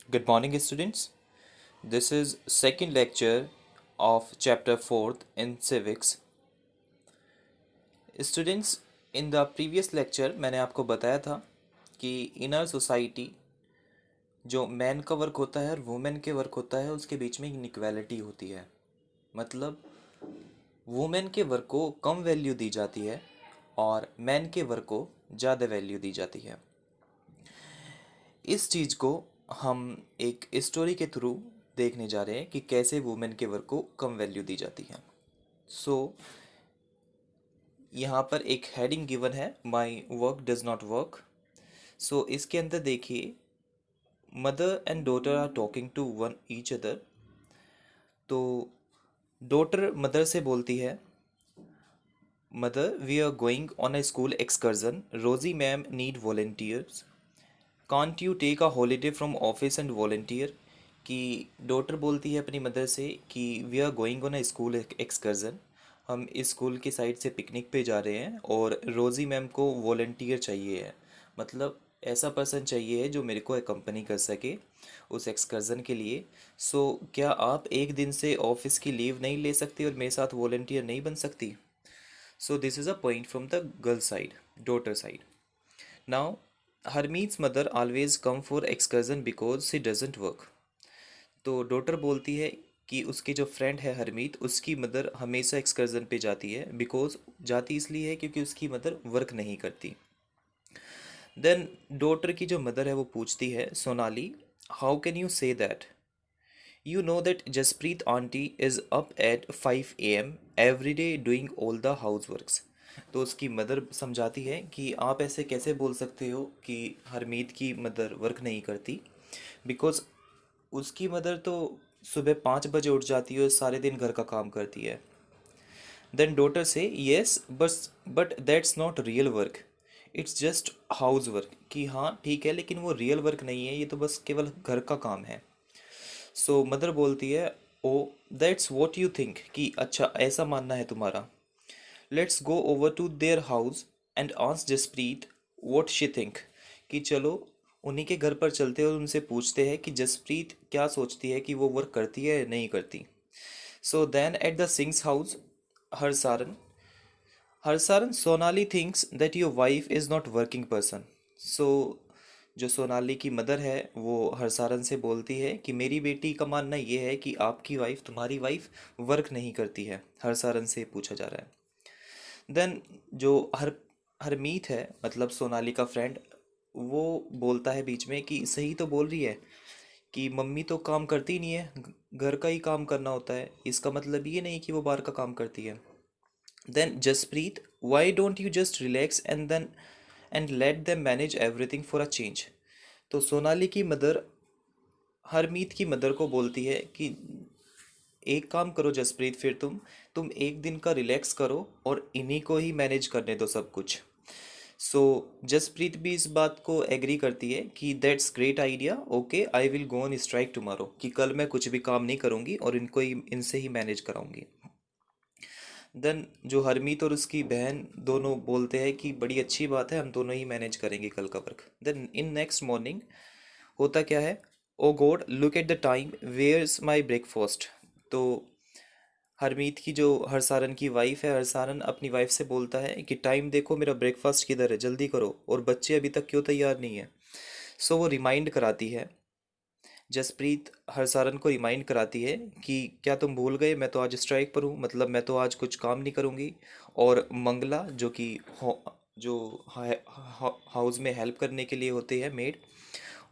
Good morning, students. This is second lecture of chapter 4th in civics. Students, in the previous lecture मैंने आपको बताया था कि inner society जो man का वर्क होता है और वुमेन के वर्क होता है उसके बीच में इनइक्वालिटी होती है। मतलब वुमेन के वर्क को कम वैल्यू दी जाती है और मैन के वर्क को ज़्यादा वैल्यू दी जाती है। इस चीज़ को हम एक स्टोरी के थ्रू देखने जा रहे हैं कि कैसे वुमेन के वर्क को कम वैल्यू दी जाती है। सो यहाँ पर एक हेडिंग गिवन है, my work does not work. So इसके अंदर देखिए, mother and daughter are talking to one each other. तो डॉटर मदर से बोलती है, mother we are going on a school excursion, Rosy ma'am need volunteers, can't you take a holiday from office and volunteer. कि daughter बोलती है अपनी mother से कि we are going on a school excursion, हम इस स्कूल की side से पिकनिक पे जा रहे हैं और रोज़ी मैम को वॉलेंटियर चाहिए है। मतलब ऐसा पर्सन चाहिए है जो मेरे को एकम्पनी कर सके उस एक्सकर्जन के लिए। सो क्या आप एक दिन से ऑफिस की लीव नहीं ले सकती और मेरे साथ वॉलेंटियर नहीं बन सकती? So this is a point from the girl side, daughter side. Now Harmeet's mother always come for excursion because she doesn't work. तो डॉटर बोलती है कि उसके जो फ्रेंड है हरमीत, उसकी मदर हमेशा एक्सकर्जन पे जाती है, बिकॉज जाती इसलिए है क्योंकि उसकी मदर वर्क नहीं करती। देन डॉटर की जो मदर है वो पूछती है, Sonali how can you say that, you know that Jaspreet aunty is up at 5 AM every day doing all the house works. तो उसकी मदर समझाती है कि आप ऐसे कैसे बोल सकते हो कि हरमीत की मदर वर्क नहीं करती, बिकॉज उसकी मदर तो सुबह 5 बजे उठ जाती है और सारे दिन घर का काम करती है। देन डॉटर से yes but that's not real work, it's just house work. कि हाँ ठीक है, लेकिन वो रियल वर्क नहीं है, ये तो बस केवल घर का काम है। सो मदर बोलती है, oh that's what you think, कि अच्छा ऐसा मानना है तुम्हारा। Let's go over to their house and ask Jaspreet what she think. कि चलो उन्हीं के घर पर चलते हैं और उनसे पूछते हैं कि जसप्रीत क्या सोचती है कि वो वर्क करती है या नहीं करती। So then at the Singhs house, Harsaran Harsaran Sonali thinks that your wife is not working person. So जो सोनाली की मदर है वो हरसारन से बोलती है कि मेरी बेटी का मानना ये है कि आपकी वाइफ, तुम्हारी वाइफ वर्क नहीं करती है। हरसारन से पूछा जा रहा है। देन जो हरमीत है, मतलब सोनाली का फ्रेंड, वो बोलता है बीच में कि सही तो बोल रही है कि मम्मी तो काम करती नहीं है, घर का ही काम करना होता है, इसका मतलब ये नहीं कि वो बाहर का काम करती है। Then Jaspreet why don't you just relax and let them manage everything for a change. तो सोनाली की मदर हरमीत की मदर को बोलती है कि एक काम करो जसप्रीत, फिर तुम एक दिन का रिलैक्स करो और इन्हीं को ही मैनेज करने दो सब कुछ। सो जसप्रीत भी इस बात को एग्री करती है कि that's great idea, okay I will go on strike tomorrow. कि कल मैं कुछ भी काम नहीं करूँगी और इनको ही इनसे ही मैनेज कराऊंगी। देन जो हरमीत और उसकी बहन दोनों बोलते हैं कि बड़ी अच्छी बात है, हम दोनों ही मैनेज करेंगे कल का work. Then in next morning होता क्या है, oh God look at the time, where is my breakfast. तो हरमीत की जो हरसारन की वाइफ है, हरसारन अपनी वाइफ से बोलता है कि टाइम देखो, मेरा ब्रेकफास्ट किधर है, जल्दी करो, और बच्चे अभी तक क्यों तैयार नहीं है। सो वो रिमाइंड कराती है, जसप्रीत हरसारन को रिमाइंड कराती है कि क्या तुम भूल गए, मैं तो आज स्ट्राइक पर हूँ, मतलब मैं तो आज कुछ काम नहीं करूँगी। और मंगला जो कि जो हाउस में हेल्प करने के लिए होते हैं मेड,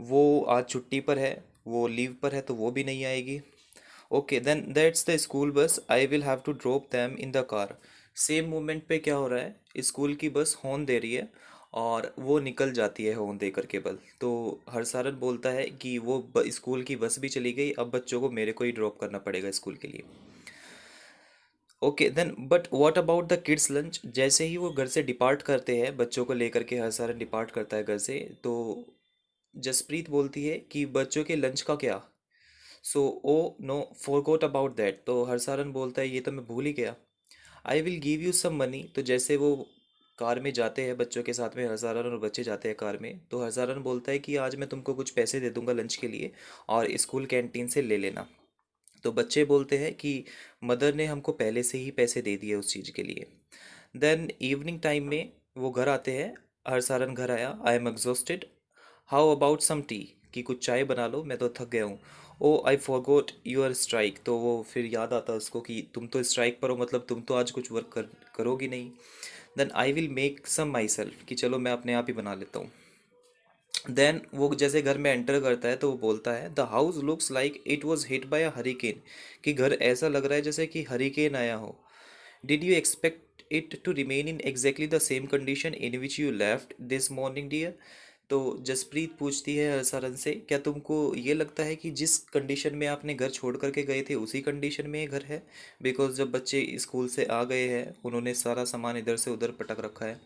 वो आज छुट्टी पर है, वो लीव पर है, तो वो भी नहीं आएगी। Okay then that's the school bus, I will have to drop them in the car. Same moment पे क्या हो रहा है, स्कूल की बस हॉर्न दे रही है और वो निकल जाती है हॉर्न देकर केवल। तो हरसारन बोलता है कि वो स्कूल की बस भी चली गई, अब बच्चों को मेरे को ही ड्रॉप करना पड़ेगा स्कूल के लिए। Okay then but what about the kids lunch. जैसे ही वो घर से डिपार्ट करते हैं, बच्चों को लेकर के हरसारन डिपार्ट करता है घर से, तो जसप्रीत बोलती है कि बच्चों के लंच का क्या। So oh no forgot about that. तो हरसारन बोलता है ये तो मैं भूल ही गया। I will give you some money. तो जैसे वो कार में जाते हैं बच्चों के साथ में, हरसारन और बच्चे जाते हैं कार में। तो हरसारन बोलता है कि आज मैं तुमको कुछ पैसे दे दूंगा लंच के लिए और स्कूल कैंटीन से ले लेना। तो बच्चे बोलते हैं कि मदर ने हमको पहले से ही पैसे दे दिए उस चीज़ के लिए। देन इवनिंग टाइम में वो घर आते हैं। हरसारन घर आया, I am exhausted, how about some tea, कि कुछ चाय बना लो, मैं तो थक गया हूँ। ओ आई फॉरगॉट यूर स्ट्राइक, तो वो फिर याद आता है उसको कि तुम तो स्ट्राइक पर हो, मतलब तुम तो आज कुछ वर्क करोगी नहीं। Then I will make some myself, कि चलो मैं अपने आप ही बना लेता हूँ। देन वो जैसे घर में एंटर करता है तो वो बोलता है the house looks like it was hit by a hurricane, कि घर ऐसा लग रहा है जैसे कि हरिकेन आया हो। Did you expect it to remain in exactly the same condition in which you left this morning dear. तो जसप्रीत पूछती है हरसरन से, क्या तुमको ये लगता है कि जिस कंडीशन में आपने घर छोड़ करके गए थे उसी कंडीशन में ये घर है? बिकॉज जब बच्चे स्कूल से आ गए हैं उन्होंने सारा सामान इधर से उधर पटक रखा है।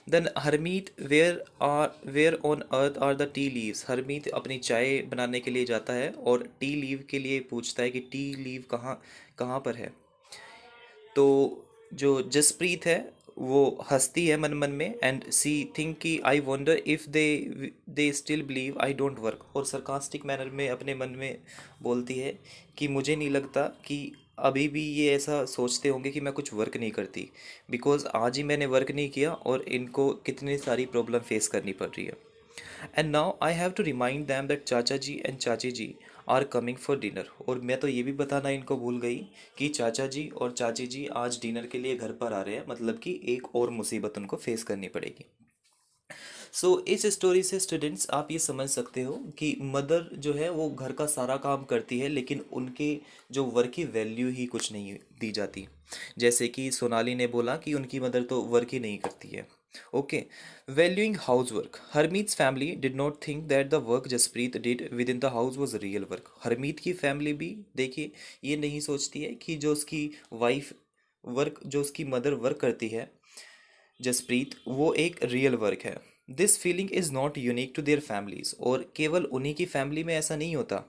Then Harmeet, where on earth are the tea leaves, Harmeet अपनी चाय बनाने के लिए जाता है और टी लीव के लिए पूछता है कि टी लीव कहाँ कहाँ पर है। तो जो जसप्रीत है वो हंसती है मन मन में, एंड सी थिंक कि I wonder if they still believe I don't work, और सरकास्टिक मैनर में अपने मन में बोलती है कि मुझे नहीं लगता कि अभी भी ये ऐसा सोचते होंगे कि मैं कुछ वर्क नहीं करती, बिकॉज आज ही मैंने वर्क नहीं किया और इनको कितनी सारी प्रॉब्लम फेस करनी पड़ रही है। And now I have to remind them that chacha ji and chachi ji are coming for dinner, और मैं तो ये भी बताना इनको भूल गई कि चाचा जी और चाची जी आज डिनर के लिए घर पर आ रहे हैं, मतलब कि एक और मुसीबत उनको फेस करनी पड़ेगी। सो इस स्टोरी से स्टूडेंट्स आप ये समझ सकते हो कि मदर जो है वो घर का सारा काम करती है, लेकिन उनके जो वर्क की वैल्यू ही कुछ नहीं दी जाती। जैसे कि सोनाली ने बोला कि उनकी मदर तो वर्क ही नहीं करती है। Okay, valuing house work, Harmeet's family did not think that the work Jaspreet did with in the house was real work. Harmeet की फैमिली भी देखिए ये नहीं सोचती है कि जो उसकी वाइफ वर्क, जो उसकी मदर वर्क करती है जसप्रीत, वो एक रियल वर्क है। This feeling is not unique to their families, और केवल उन्हीं की फैमिली में ऐसा नहीं होता।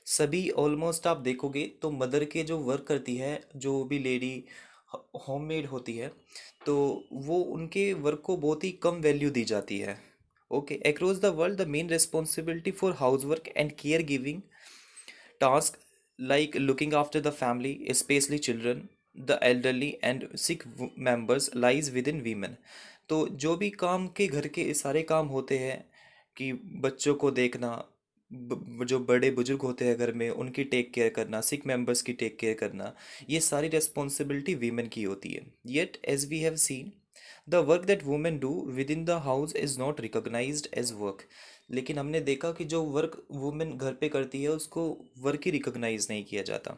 सभी ऑलमोस्ट आप देखोगे तो मदर के जो वर्क करती है, जो भी लेडी होममेड होती है, तो वो उनके वर्क को बहुत ही कम वैल्यू दी जाती है। Okay, across the world the main responsibility for house work and care giving task like looking after the family, especially children, the elderly and sick members lies within women। तो जो भी काम के घर के सारे काम होते हैं कि बच्चों को देखना, जो बड़े बुजुर्ग होते हैं घर में उनकी टेक केयर करना, सिक मेंबर्स की टेक केयर करना, ये सारी रेस्पॉन्सिबिलिटी वीमेन की होती है। Yet as we have seen the work that women do with in the house is not recognised as work. लेकिन हमने देखा कि जो वर्क वुमेन घर पे करती है उसको वर्क ही रिकॉग्नाइज नहीं किया जाता।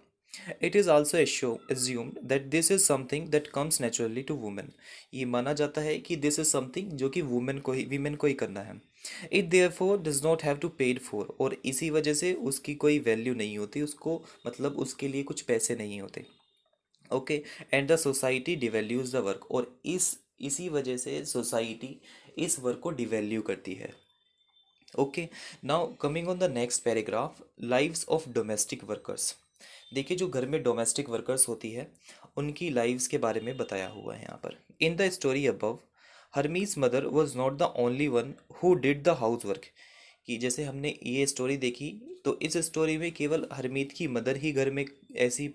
It is also assumed that this is something that comes naturally to women. ये माना जाता है कि दिस इज समथिंग जो कि वुमेन को ही, वीमेन को ही करना है। It therefore does not have to paid for, और इसी वजह से उसकी कोई वैल्यू नहीं होती उसको, मतलब उसके लिए कुछ पैसे नहीं होते। Okay, and the society devalues the work, और इसी वजह से सोसाइटी इस वर्क को डिवैल्यू करती है। Okay, now coming on the next paragraph, lives of domestic workers. देखिए जो घर में डोमेस्टिक वर्कर्स होती है उनकी लाइव्स के बारे में बताया हुआ है यहाँ पर। In the story above, Harmeet's mother was not the only one who did the house work, कि जैसे हमने ये स्टोरी देखी तो इस स्टोरी में केवल हरमीत की मदर ही घर में ऐसी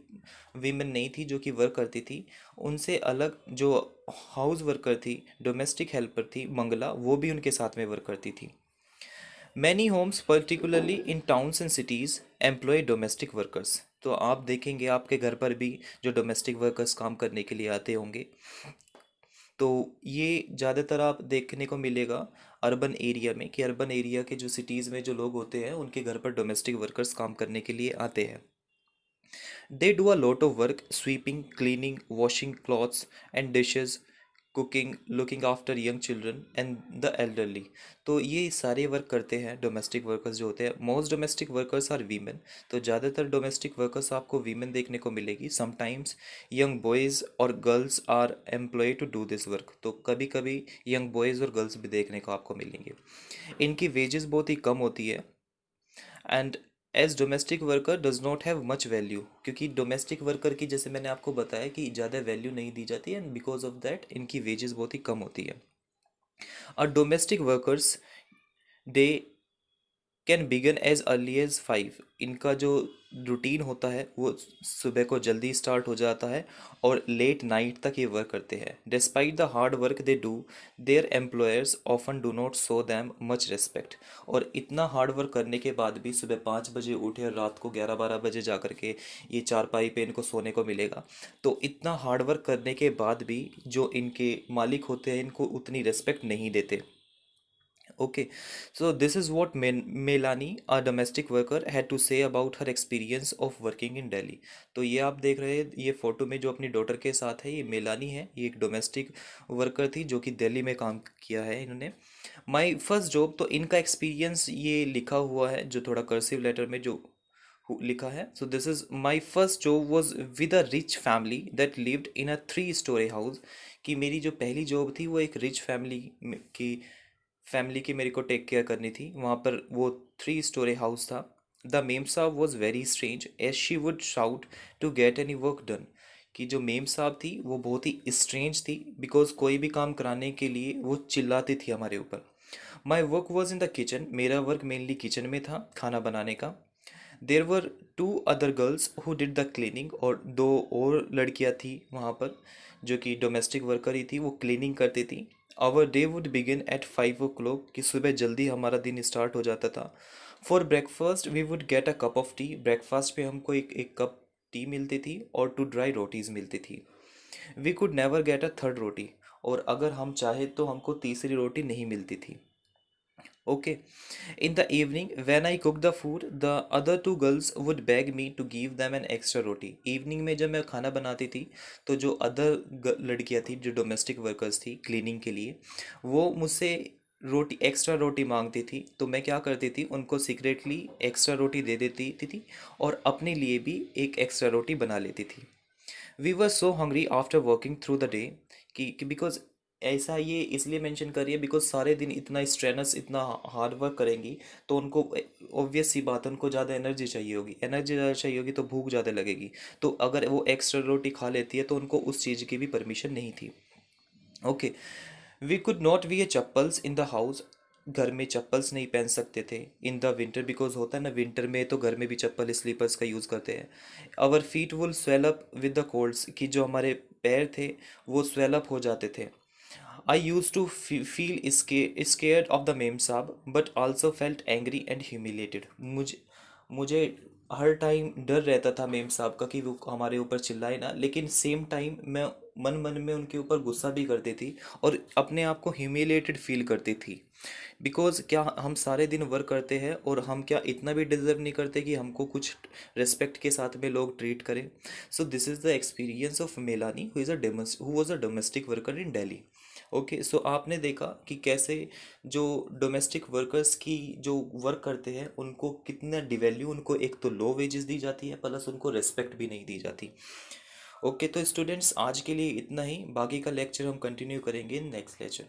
वीमेन नहीं थी जो कि वर्क करती थी। उनसे अलग जो हाउस वर्कर थी, डोमेस्टिक हेल्पर थी मंगला, वो भी उनके साथ में वर्क करती थी। Many homes particularly in towns and cities employ domestic workers. तो आप देखेंगे आपके घर पर भी जो डोमेस्टिक वर्कर्स काम करने के लिए आते होंगे, तो ये ज़्यादातर आप देखने को मिलेगा अर्बन एरिया में, कि अर्बन एरिया के जो सिटीज़ में जो लोग होते हैं उनके घर पर डोमेस्टिक वर्कर्स काम करने के लिए आते हैं। They do a lot of work sweeping, cleaning, washing clothes and dishes, cooking, looking after young children and the elderly। तो ये सारे वर्क करते हैं डोमेस्टिक वर्कर्स जो होते हैं। Most domestic workers are women, तो ज़्यादातर डोमेस्टिक वर्कर्स आपको वीमेन देखने को मिलेगी। समटाइम्स यंग बॉयज़ और girls are employ to do this work, तो कभी कभी यंग बॉयज़ और गर्ल्स भी देखने को आपको मिलेंगे। इनकी वेजेस बहुत ही कम होती है, and as domestic worker does not have much value, क्योंकि डोमेस्टिक वर्कर की जैसे मैंने आपको बताया कि ज़्यादा वैल्यू नहीं दी जाती है, एंड बिकॉज ऑफ दैट इनकी वेजेस बहुत ही कम होती है। और domestic workers they can begin as early as 5। इनका जो रूटीन होता है वो सुबह को जल्दी स्टार्ट हो जाता है और लेट नाइट तक ये वर्क करते हैं। Despite the hard work they do, their employers often do not show them much respect. और इतना हार्ड वर्क करने के बाद भी सुबह 5 बजे उठे और रात को 11-12 बजे जा करके ये चारपाई पे इनको सोने को मिलेगा, तो इतना हार्ड वर्क करने के बाद भी जो इनके मालिक होते हैं इनको उतनी रिस्पेक्ट नहीं देते। Okay, so this is what Melanie, a domestic worker, had to say about her experience of working in Delhi. तो ये आप देख रहे हैं, ये फोटो में जो अपनी डॉटर के साथ है, ये मेलानी है। ये एक डोमेस्टिक वर्कर थी जो कि दिल्ली में काम किया है इन्होंने। माई फर्स्ट जॉब, तो इनका एक्सपीरियंस ये लिखा हुआ है जो थोड़ा कर्सिव लेटर में जो लिखा है। So this is my first job was with a rich family that lived in a 3 storey house. कि मेरी जो पहली जॉब थी वो एक रिच फैमिली की मेरे को टेक केयर करनी थी। वहाँ पर वो 3 स्टोरी हाउस था। The memsahib was very strange as she would shout to get any work done. कि जो मेम साहब थी वो बहुत ही स्ट्रेंज थी, बिकॉज कोई भी काम कराने के लिए वो चिल्लाती थी हमारे ऊपर। My work was in the kitchen, मेरा वर्क मेनली किचन में था, खाना बनाने का। देर वर 2 other girls who did the cleaning, और 2 और लड़कियां थी वहाँ पर जो कि डोमेस्टिक वर्कर ही थी, वो क्लीनिंग करती थी। Our day would begin at 5 o'clock, कि सुबह जल्दी हमारा दिन स्टार्ट हो जाता था। For breakfast we would get a cup of tea, breakfast पे हमको एक एक कप टी मिलती थी और 2 ड्राई रोटीज़ मिलती थी। We could never get a third roti, और अगर हम चाहे तो हमको तीसरी रोटी नहीं मिलती थी। Okay. In the evening, when I cooked the food, the other 2 girls would beg me to give them an extra roti. Evening में जब मैं खाना बनाती थी तो जो अदर लड़कियां थी जो डोमेस्टिक वर्कर्स थी क्लीनिंग के लिए, वो मुझसे रोटी एक्स्ट्रा रोटी मांगती थी। तो मैं क्या करती थी, उनको सीक्रेटली एक्स्ट्रा रोटी दे देती थी और अपने लिए भी एक एक्स्ट्रा रोटी बना लेती थी। We were so hungry after working through the day, कि बिकॉज ऐसा ये इसलिए मेंशन करिए बिकॉज सारे दिन इतना स्ट्रेनस इतना हार्ड वर्क करेंगी, तो उनको ऑब्वियस सी बात है, उनको ज़्यादा एनर्जी चाहिए होगी। एनर्जी ज़्यादा चाहिए होगी तो भूख ज़्यादा लगेगी। तो अगर वो एक्स्ट्रा रोटी खा लेती है तो उनको उस चीज़ की भी परमिशन नहीं थी। Okay. We could not wear chappals in the house, घर में चप्पल्स नहीं पहन सकते थे इन द विंटर, बिकॉज होता है ना विंटर में तो घर में भी चप्पल स्लीपर्स का यूज़ करते हैं। Our feet would swell up with the colds, कि जो हमारे पैर थे वो स्वेल अप हो जाते थे। I used to feel scared of the memsahib but also felt angry and humiliated. मुझे हर टाइम डर रहता था मेम साहब का कि वो हमारे ऊपर चिल्लाए ना, लेकिन सेम टाइम मैं मन मन में उनके ऊपर गुस्सा भी करती थी और अपने आप को ह्यूमिलेटेड फील करती थी। बिकॉज क्या हम सारे दिन वर्क करते हैं और हम क्या इतना भी डिजर्व नहीं करते कि हमको कुछ रिस्पेक्ट के साथ में लोग ट्रीट करें। So this is the experience of Melanie who was a domestic worker in Delhi. Okay, so आपने देखा कि कैसे जो डोमेस्टिक वर्कर्स की जो वर्क करते हैं उनको कितना डिवैल्यू, उनको एक तो लो वेजेस दी जाती है प्लस उनको रिस्पेक्ट भी नहीं दी जाती। ओके, तो स्टूडेंट्स आज के लिए इतना ही, बाकी का लेक्चर हम कंटिन्यू करेंगे इन नेक्स्ट लेक्चर।